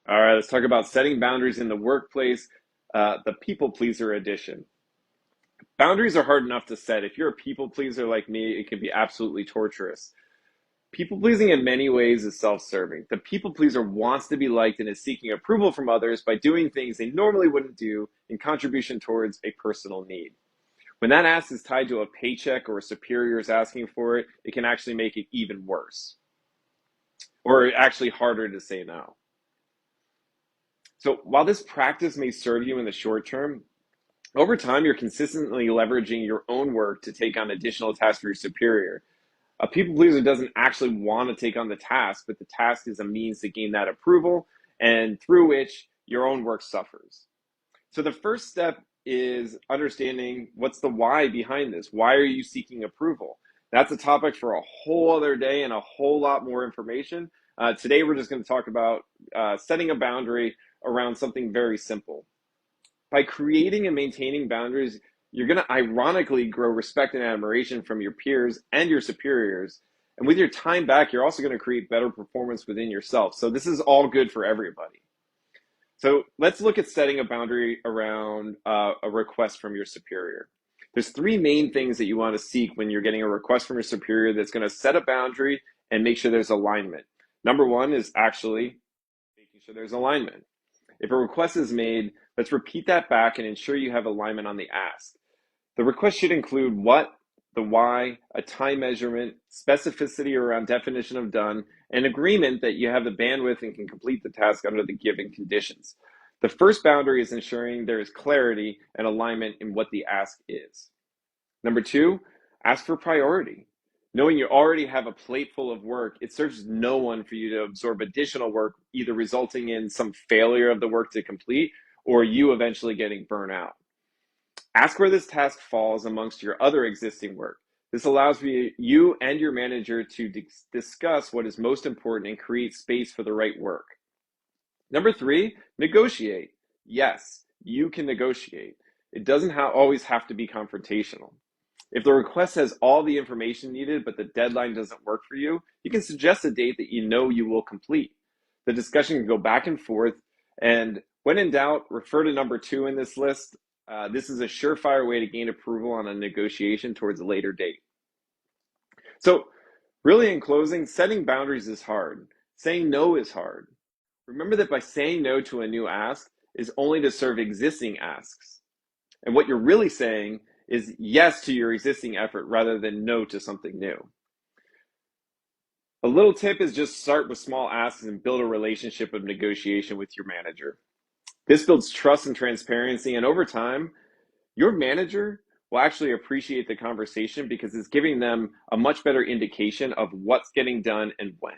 All right, let's talk about setting boundaries in the workplace, the people pleaser edition. Boundaries are hard enough to set. If you're a people pleaser like me, it can be absolutely torturous. People pleasing in many ways is self serving. The people pleaser wants to be liked and is seeking approval from others by doing things they normally wouldn't do in contribution towards a personal need. When that ask is tied to a paycheck or a superior is asking for it, it can actually make it even worse or actually harder to say no. So while this practice may serve you in the short term, over time you're consistently leveraging your own work to take on additional tasks for your superior. A people pleaser doesn't actually want to take on the task, but the task is a means to gain that approval and through which your own work suffers. So the first step is understanding what's the why behind this. Why are you seeking approval? That's a topic for a whole other day and a whole lot more information. Today, we're just going to talk about setting a boundary around something very simple. By creating and maintaining boundaries, you're going to ironically grow respect and admiration from your peers and your superiors. And with your time back, you're also going to create better performance within yourself. So this is all good for everybody. So let's look at setting a boundary around a request from your superior. There's three main things that you want to seek when you're getting a request from your superior that's going to set a boundary and make sure there's alignment. Number one is actually making sure there's alignment. If a request is made, let's repeat that back and ensure you have alignment on the ask. The request should include what, the why, a time measurement, specificity around definition of done, and agreement that you have the bandwidth and can complete the task under the given conditions. The first boundary is ensuring there is clarity and alignment in what the ask is. Number two, ask for priority. Knowing you already have a plate full of work, it serves no one for you to absorb additional work, either resulting in some failure of the work to complete or you eventually getting burnt out. Ask where this task falls amongst your other existing work. This allows you and your manager to discuss what is most important and create space for the right work. Number three, negotiate. Yes, you can negotiate. It doesn't always have to be confrontational. If the request has all the information needed, but the deadline doesn't work for you, you can suggest a date that you know you will complete. The discussion can go back and forth, and when in doubt, refer to number two in this list. This is a surefire way to gain approval on a negotiation towards a later date. So, really, in closing, setting boundaries is hard. Saying no is hard. Remember that by saying no to a new ask is only to serve existing asks. And what you're really saying is yes to your existing effort rather than no to something new. A little tip is just start with small asks and build a relationship of negotiation with your manager. This builds trust and transparency, and over time, your manager will actually appreciate the conversation because it's giving them a much better indication of what's getting done and when.